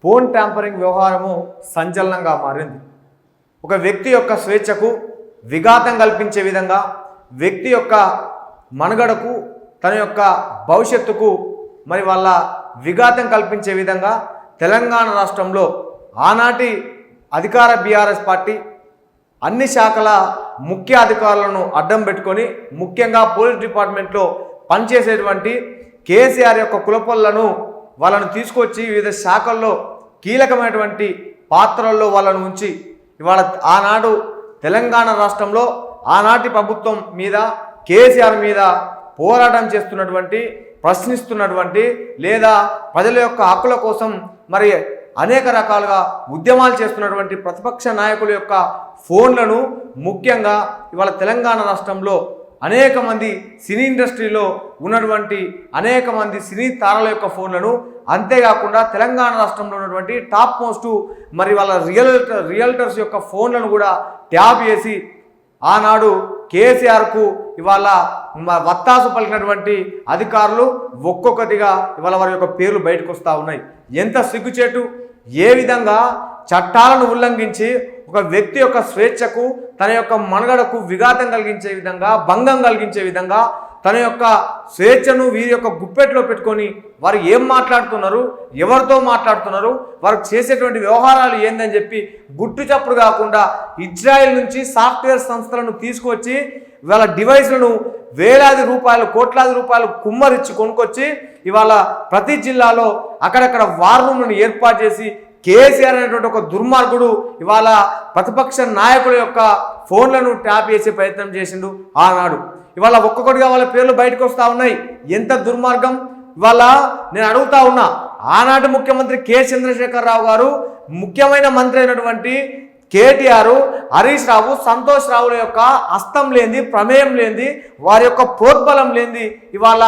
Phone tampering వ్యవహారము సంచలనంగా మారింది. ఒక వ్యక్తి యొక్క స్వేచ్ఛకు విఘాతం కల్పించే విధంగా, వ్యక్తి యొక్క మనుగడకు, తన యొక్క భవిష్యత్తుకు మరి వాళ్ళ విఘాతం కల్పించే విధంగా తెలంగాణ రాష్ట్రంలో ఆనాటి అధికార బీఆర్ఎస్ పార్టీ అన్ని శాఖల ముఖ్య అధికారులను అడ్డం పెట్టుకొని, ముఖ్యంగా పోలీస్ డిపార్ట్మెంట్లో పనిచేసేటువంటి కేసీఆర్ యొక్క కులపొలను వాళ్ళను తీసుకొచ్చి వివిధ శాఖల్లో కీలకమైనటువంటి పాత్రల్లో వాళ్ళను ఉంచి ఇవాళ ఆనాడు తెలంగాణ రాష్ట్రంలో ఆనాటి ప్రభుత్వం మీద, కేసీఆర్ మీద పోరాటం చేస్తున్నటువంటి, ప్రశ్నిస్తున్నటువంటి లేదా ప్రజల యొక్క హక్కుల కోసం మరి అనేక రకాలుగా ఉద్యమాలు చేస్తున్నటువంటి ప్రతిపక్ష నాయకుల యొక్క ఫోన్లను, ముఖ్యంగా ఇవాళ తెలంగాణ రాష్ట్రంలో అనేక మంది సినీ ఇండస్ట్రీలో ఉన్నటువంటి అనేక మంది సినీ తారల యొక్క ఫోన్లను, అంతేకాకుండా తెలంగాణ రాష్ట్రంలో ఉన్నటువంటి టాప్ మోస్ట్ మరి వాళ్ళ రియల్టర్స్ యొక్క ఫోన్లను కూడా ట్యాప్ చేసి ఆనాడు కేసీఆర్కు ఇవాళ వత్తాసు పలికినటువంటి అధికారులు ఒక్కొక్కటిగా ఇవాళ వారి యొక్క పేర్లు బయటకు వస్తూ ఉన్నాయి. ఎంత సిగ్గుచేటు! ఏ విధంగా చట్టాలను ఉల్లంఘించి ఒక వ్యక్తి యొక్క స్వేచ్ఛకు, తన యొక్క మనుగడకు విఘాతం కలిగించే విధంగా, భంగం కలిగించే విధంగా తన యొక్క స్వేచ్ఛను వీరి యొక్క గుప్పెట్లో పెట్టుకొని వారు ఏం మాట్లాడుతున్నారు, ఎవరితో మాట్లాడుతున్నారు, వారు చేసేటువంటి వ్యవహారాలు ఏందని చెప్పి గుట్టు చప్పుడు కాకుండా ఇజ్రాయెల్ నుంచి సాఫ్ట్వేర్ సంస్థలను తీసుకొచ్చి ఇవాళ డివైస్లను వేలాది రూపాయలు, కోట్లాది రూపాయలు కుమ్మరిచ్చి కొనుక్కొచ్చి ఇవాళ ప్రతి జిల్లాలో అక్కడక్కడ వార్ రూమ్లను ఏర్పాటు చేసి కేసీఆర్ అనేటువంటి ఒక దుర్మార్గుడు ఇవాళ ప్రతిపక్ష నాయకుల యొక్క ఫోన్లను ట్యాప్ చేసే ప్రయత్నం చేసిండు ఆనాడు. ఇవాళ ఒక్కొక్కటిగా వాళ్ళ పేర్లు బయటకు వస్తూ ఉన్నాయి. ఎంత దుర్మార్గం! ఇవాళ నేను అడుగుతా ఉన్నా, ఆనాటి ముఖ్యమంత్రి కె చంద్రశేఖరరావు గారు, ముఖ్యమైన మంత్రి అయినటువంటి కేటీఆర్, హరీష్ రావు, సంతోష్ రావుల యొక్క హస్తం లేనిది, ప్రమేయం లేనిది, వారి యొక్క ప్రోద్బలం లేనిది ఇవాళ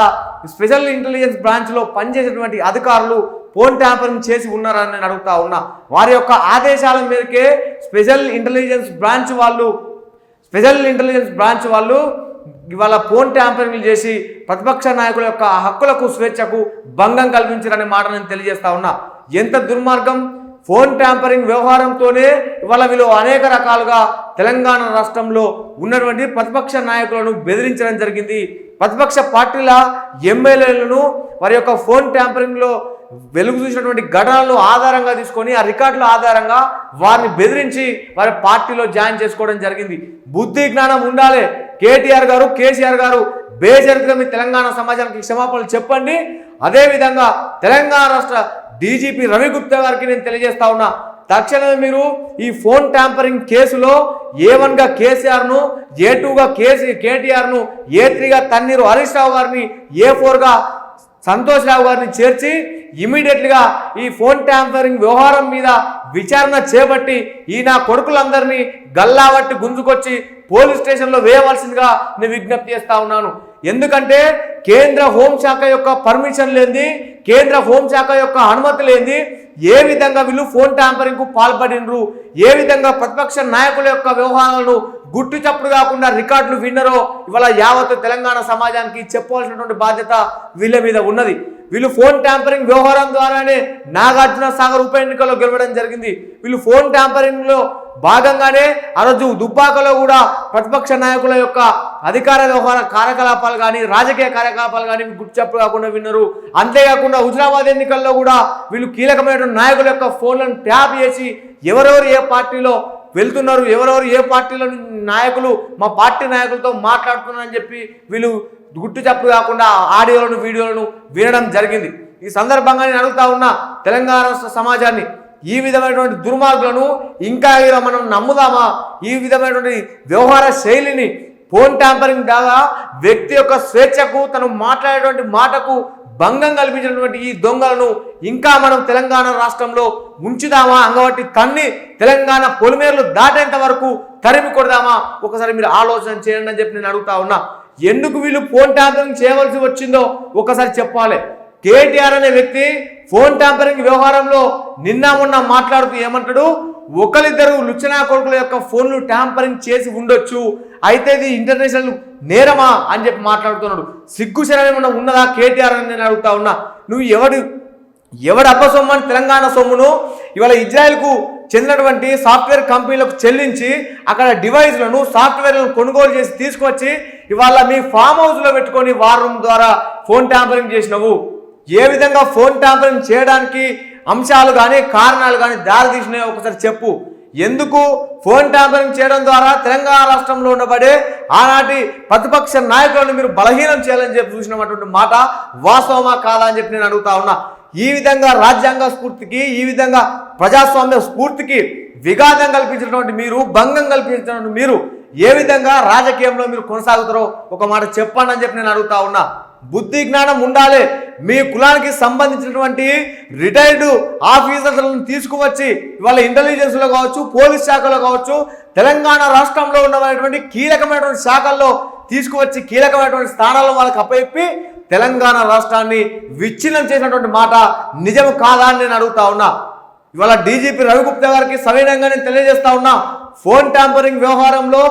స్పెషల్ ఇంటెలిజెన్స్ బ్రాంచ్లో పనిచేసేటువంటి అధికారులు ఫోన్ ట్యాంపరింగ్ చేసి ఉన్నారని నేను అడుగుతా ఉన్నా. వారి యొక్క ఆదేశాల మేరకే స్పెషల్ ఇంటెలిజెన్స్ బ్రాంచ్ వాళ్ళు ఇవాళ ఫోన్ ట్యాంపరింగ్ చేసి ప్రతిపక్ష నాయకుల యొక్క హక్కులకు, స్వేచ్ఛకు భంగం కల్పించారనే మాట నేను తెలియజేస్తా ఉన్నా. ఎంత దుర్మార్గం! ఫోన్ ట్యాంపరింగ్ వ్యవహారంతోనే ఇవాళ వీళ్ళు అనేక రకాలుగా తెలంగాణ రాష్ట్రంలో ఉన్నటువంటి ప్రతిపక్ష నాయకులను బెదిరించడం జరిగింది. ప్రతిపక్ష పార్టీల ఎమ్మెల్యేలను వారి యొక్క ఫోన్ ట్యాంపరింగ్లో వెలుగు చూసినటువంటి ఘటనలను ఆధారంగా తీసుకొని, ఆ రికార్డుల ఆధారంగా వారిని బెదిరించి వారి పార్టీలో జాయిన్ చేసుకోవడం జరిగింది. బుద్ధి జ్ఞానం ఉండాలి. కేటీఆర్ గారు, కేసీఆర్ గారు బేజారుగా మీ తెలంగాణ సమాజానికి క్షమాపణలు చెప్పండి. అదేవిధంగా తెలంగాణ రాష్ట్ర డీజీపీ రవి గుప్తా గారికి నేను తెలియజేస్తా ఉన్నా, తక్షణమే మీరు ఈ ఫోన్ ట్యాంపరింగ్ కేసులో A1గా కేసీఆర్ను, A2గా కేటీఆర్ను, A3గా తన్నీరు హరీష్ రావు గారిని, A4గా సంతోష్ రావు గారిని చేర్చి ఇమీడియట్గా ఈ ఫోన్ ట్యాంపరింగ్ వ్యవహారం మీద విచారణ చేపట్టి ఈ నా కొడుకులందరినీ గల్లాబట్టి గుంజుకొచ్చి పోలీస్ స్టేషన్లో వేయవలసిందిగా నేను విజ్ఞప్తి చేస్తా ఉన్నాను. ఎందుకంటే కేంద్ర హోంశాఖ యొక్క పర్మిషన్ లేనిది, కేంద్ర హోంశాఖ యొక్క అనుమతి లేనిది ఏ విధంగా వీళ్ళు ఫోన్ ట్యాంపరింగ్కు పాల్పడినరు, ఏ విధంగా ప్రతిపక్ష నాయకుల యొక్క వ్యవహారాలను గుట్టు చప్పుడు కాకుండా రికార్డులు విన్నరో ఇవాళ యావత్ తెలంగాణ సమాజానికి చెప్పవలసినటువంటి బాధ్యత వీళ్ళ మీద ఉన్నది. వీళ్ళు ఫోన్ ట్యాంపరింగ్ వ్యవహారం ద్వారానే నాగార్జున సాగర్ ఉప ఎన్నికల్లో గెలవడం జరిగింది. వీళ్ళు ఫోన్ ట్యాంపరింగ్లో భాగంగానే ఆ రోజు దుబ్బాకలో కూడా ప్రతిపక్ష నాయకుల యొక్క అధికార వ్యవహార కార్యకలాపాలు కానీ, రాజకీయ కార్యకలాపాలు కానీ గుర్తుచప్పుడు కాకుండా విన్నారు. అంతేకాకుండా హుజరాబాద్ ఎన్నికల్లో కూడా వీళ్ళు కీలకమైన నాయకుల యొక్క ఫోన్లను ట్యాప్ చేసి ఎవరెవరు ఏ పార్టీలో వెళ్తున్నారు, ఎవరెవరు ఏ పార్టీలో నాయకులు మా పార్టీ నాయకులతో మాట్లాడుతున్నారని చెప్పి వీళ్ళు గుట్టు చప్పుడు కాకుండా ఆడియోలను, వీడియోలను వినడం జరిగింది. ఈ సందర్భంగా నేను అడుగుతా ఉన్నా తెలంగాణ రాష్ట్ర సమాజాన్ని, ఈ విధమైనటువంటి దుర్మార్గులను ఇంకా ఇలా మనం నమ్ముదామా? ఈ విధమైనటువంటి వ్యవహార శైలిని, ఫోన్ ట్యాంపరింగ్ ద్వారా వ్యక్తి యొక్క స్వేచ్ఛకు, తను మాట్లాడేటువంటి మాటకు భంగం కల్పించినటువంటి ఈ దొంగలను ఇంకా మనం తెలంగాణ రాష్ట్రంలో ఉంచుదామా? అంగబట్టి తన్ని తెలంగాణ పొలిమేరలు దాటేంత వరకు తరిమి కొడదామా? ఒకసారి మీరు ఆలోచన చేయండి అని చెప్పి నేను అడుగుతా ఉన్నా. ఎందుకు వీళ్ళు ఫోన్ ట్యాంపరింగ్ చేయవలసి వచ్చిందో ఒకసారి చెప్పాలి. కేటీఆర్ అనే వ్యక్తి ఫోన్ ట్యాంపరింగ్ వ్యవహారంలో నిన్న మొన్న మాట్లాడుతూ ఏమంటాడు, ఒకరిద్దరు లుచ్చనా కొడుకుల యొక్క ఫోన్లు ట్యాంపరింగ్ చేసి ఉండొచ్చు, అయితే ఇది ఇంటర్నేషనల్ నేరమా అని చెప్పి మాట్లాడుతున్నాడు. సిగ్గు శరం ఏమన్నా ఉన్నదా కేటీఆర్ అని నేను అడుగుతా ఉన్నా. నువ్వు ఎవడు అప్పసొమ్మని తెలంగాణ సొమ్మును ఇవాళ ఇజ్రాయెల్కు చెందినటువంటి సాఫ్ట్వేర్ కంపెనీలకు చెల్లించి అక్కడ డివైజ్లను సాఫ్ట్వేర్లను కొనుగోలు చేసి తీసుకొచ్చి ఇవాళ మీ ఫామ్ హౌస్లో పెట్టుకొని వార్ రూమ్ ద్వారా ఫోన్ ట్యాంపరింగ్ చేసినవు. ఏ విధంగా ఫోన్ ట్యాంపరింగ్ చేయడానికి అంశాలు కానీ కారణాలు కానీ దారి తీసినాయో ఒకసారి చెప్పు. ఎందుకు ఫోన్ ట్యాంపరింగ్ చేయడం ద్వారా తెలంగాణ రాష్ట్రంలో ఉండబడే ఆనాటి ప్రతిపక్ష నాయకులను మీరు బలహీనం చేయాలని చెప్పి చూసినటువంటి మాట వాస్తవమా కాదా అని చెప్పి నేను అడుగుతా ఉన్నా. ఈ విధంగా రాజ్యాంగ స్ఫూర్తికి, ఈ విధంగా ప్రజాస్వామ్య స్ఫూర్తికి విఘాతం కల్పించినటువంటి మీరు, భంగం కల్పించినటువంటి మీరు ఏ విధంగా రాజకీయంలో మీరు కొనసాగుతారో ఒక మాట చెప్పండి అని చెప్పి నేను అడుగుతా ఉన్నా. బుద్ధి జ్ఞానం ఉండాలి. మీ కులానికి సంబంధించినటువంటి రిటైర్డ్ ఆఫీసర్లను తీసుకువచ్చి ఇవాళ ఇంటెలిజెన్స్లో కావచ్చు, పోలీస్ శాఖలో కావచ్చు, తెలంగాణ రాష్ట్రంలో ఉన్నటువంటి కీలకమైనటువంటి శాఖల్లో తీసుకువచ్చి కీలకమైనటువంటి స్థానాల్లో వాళ్ళకి అప్పచెప్పి తెలంగాణ రాష్ట్రాన్ని విచ్ఛిన్నం చేసినటువంటి మాట నిజం కాదా అని నేను అడుగుతా ఉన్నా. ఇవాళ డీజీపీ రవిగుప్తా గారికి సవినయంగా నేను తెలియజేస్తా ఉన్నా, ఫోన్ ట్యాంపరింగ్ వ్యవహారంలో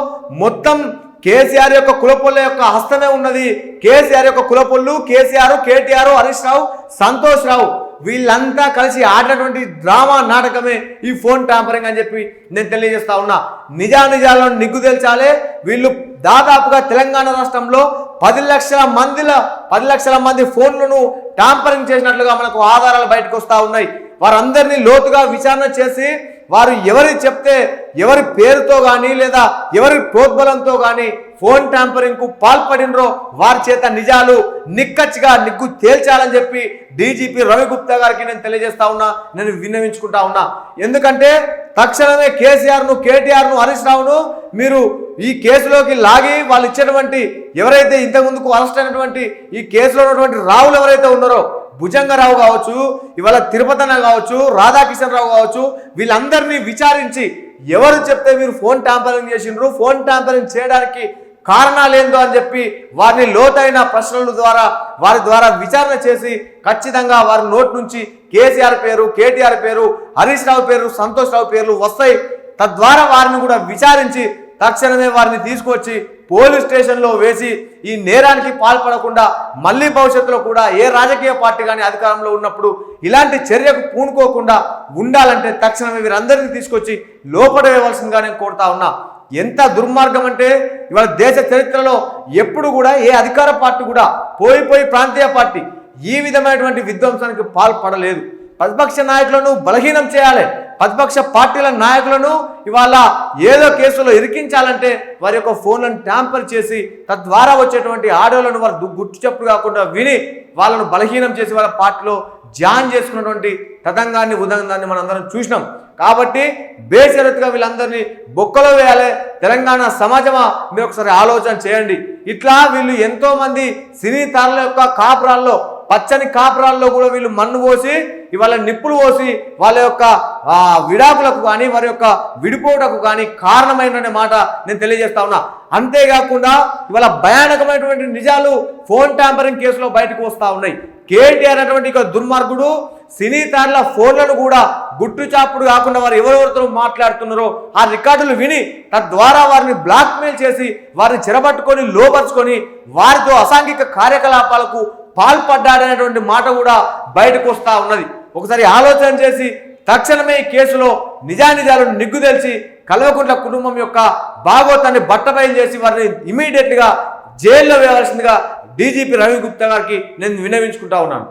మొత్తం కేసీఆర్ యొక్క కులపొల్ల యొక్క హస్తమే ఉన్నది. కేసీఆర్ యొక్క కులపొల్లు కేసీఆర్, కేటీఆర్, హరీష్ రావు, సంతోష్ రావు వీళ్ళంతా కలిసి ఆడినటువంటి డ్రామా నాటకమే ఈ ఫోన్ ట్యాంపరింగ్ అని చెప్పి నేను తెలియజేస్తా ఉన్నా. నిజాలను నిగ్గు తెల్చాలే. వీళ్ళు దాదాపుగా తెలంగాణ రాష్ట్రంలో 10 లక్షల మంది ఫోన్లను ట్యాంపరింగ్ చేసినట్లుగా మనకు ఆధారాలు బయటకు వస్తూ ఉన్నాయి. వారందరినీ లోతుగా విచారణ చేసి వారు ఎవరి చెప్తే ఎవరి పేరుతో కానీ లేదా ఎవరి ప్రోద్బలంతో కానీ ఫోన్ ట్యాంపరింగ్కు పాల్పడినరో వారి చేత నిజాలు నిగ్గు తేల్చాలని చెప్పి డీజీపీ రవిగుప్తా గారికి నేను తెలియజేస్తా ఉన్నా, నేను విన్నవించుకుంటా ఉన్నా. ఎందుకంటే తక్షణమే కేసీఆర్ను, కేటీఆర్ను, హరీష్ రావును మీరు ఈ కేసులోకి లాగి వాళ్ళు ఇచ్చేటువంటి ఎవరైతే ఇంతకుముందుకు అరెస్ట్ అయినటువంటి ఈ కేసులో ఉన్నటువంటి రావులు ఎవరైతే ఉన్నారో భుజంగరావు కావచ్చు, ఇవాళ తిరుపతన్న కావచ్చు, రాధాకిషన్ రావు కావచ్చు, వీళ్ళందరినీ విచారించి ఎవరు చెప్తే మీరు ఫోన్ ట్యాంపరింగ్ చేసిండ్రు, ఫోన్ ట్యాంపరింగ్ చేయడానికి కారణాలు ఏందో అని చెప్పి వారిని లోతైన ప్రశ్నల ద్వారా వారి ద్వారా విచారణ చేసి ఖచ్చితంగా వారి నోటి నుంచి కేసీఆర్ పేరు, కేటీఆర్ పేరు, హరీష్ రావు పేరు, సంతోష్ రావు పేర్లు వస్తాయి. తద్వారా వారిని కూడా విచారించి తక్షణమే వారిని తీసుకొచ్చి పోలీస్ స్టేషన్లో వేసి ఈ నేరానికి పాల్పడకుండా మళ్ళీ భవిష్యత్తులో కూడా ఏ రాజకీయ పార్టీ కానీ అధికారంలో ఉన్నప్పుడు ఇలాంటి చర్యకు పూనుకోకుండా ఉండాలంటే తక్షణమే వీరందరినీ తీసుకొచ్చి లోపల వేయవలసిందిగా నేను కోరుతా ఉన్నా. ఎంత దుర్మార్గం అంటే ఇవాళ దేశ చరిత్రలో ఎప్పుడు కూడా ఏ అధికార పార్టీ కూడా పోయి ప్రాంతీయ పార్టీ ఈ విధమైనటువంటి విధ్వంసానికి పాల్పడలేదు. ప్రతిపక్ష నాయకులను బలహీనం చేయాలి, ప్రతిపక్ష పార్టీల నాయకులను ఇవాళ ఏదో కేసులో ఇరికించాలంటే వారి యొక్క ఫోన్లను ట్యాంపర్ చేసి తద్వారా వచ్చేటువంటి ఆడియోలను వారు గుట్టు చప్పుడు కాకుండా విని వాళ్ళను బలహీనం చేసి వాళ్ళ పార్టీలో జాయిన్ చేసుకున్నటువంటి తతంగాన్ని ఉదంగాన్ని మనం అందరం చూసినాం. కాబట్టి బేషరతుగా వీళ్ళందరినీ బొక్కలో వేయాలి. తెలంగాణ సమాజమా మీరు ఒకసారి ఆలోచన చేయండి. ఇట్లా వీళ్ళు ఎంతో మంది సినీ తారల యొక్క కాపురాల్లో, పచ్చని కాపురాల్లో కూడా వీళ్ళు మన్ను పోసి ఇవాళ నిప్పులు పోసి వాళ్ళ యొక్క విడాకులకు కానీ వారి యొక్క విడిపోవటకు కానీ కారణమైన మాట నేను తెలియజేస్తా ఉన్నా. అంతేకాకుండా ఇవాళ భయానకమైనటువంటి నిజాలు ఫోన్ ట్యాంపరింగ్ కేసులో బయటకు వస్తూ ఉన్నాయి. కేటీఆర్ అనేటువంటి ఇక దుర్మార్గుడు సినీ తారల ఫోన్లను కూడా గుట్టుచాపుడు కాకుండా వారు ఎవరెవరితో మాట్లాడుతున్నారో ఆ రికార్డులు విని తద్వారా వారిని బ్లాక్మెయిల్ చేసి వారిని చెరబట్టుకొని లోపరుచుకొని వారితో అసాంఘిక కార్యకలాపాలకు పాల్పడ్డాడనేటువంటి మాట కూడా బయటకు వస్తూ ఉన్నది. ఒకసారి ఆలోచన చేసి తక్షణమే ఈ కేసులో నిజానిజాలను నిగ్గు తెలిసి కల్వకుంట్ల కుటుంబం యొక్క భాగోతాన్ని బట్టబయలు చేసి వారిని ఇమీడియట్గా జైల్లో వేయవలసిందిగా డీజీపీ రవిగుప్తా గారికి నేను విన్నవించుకుంటా ఉన్నాను.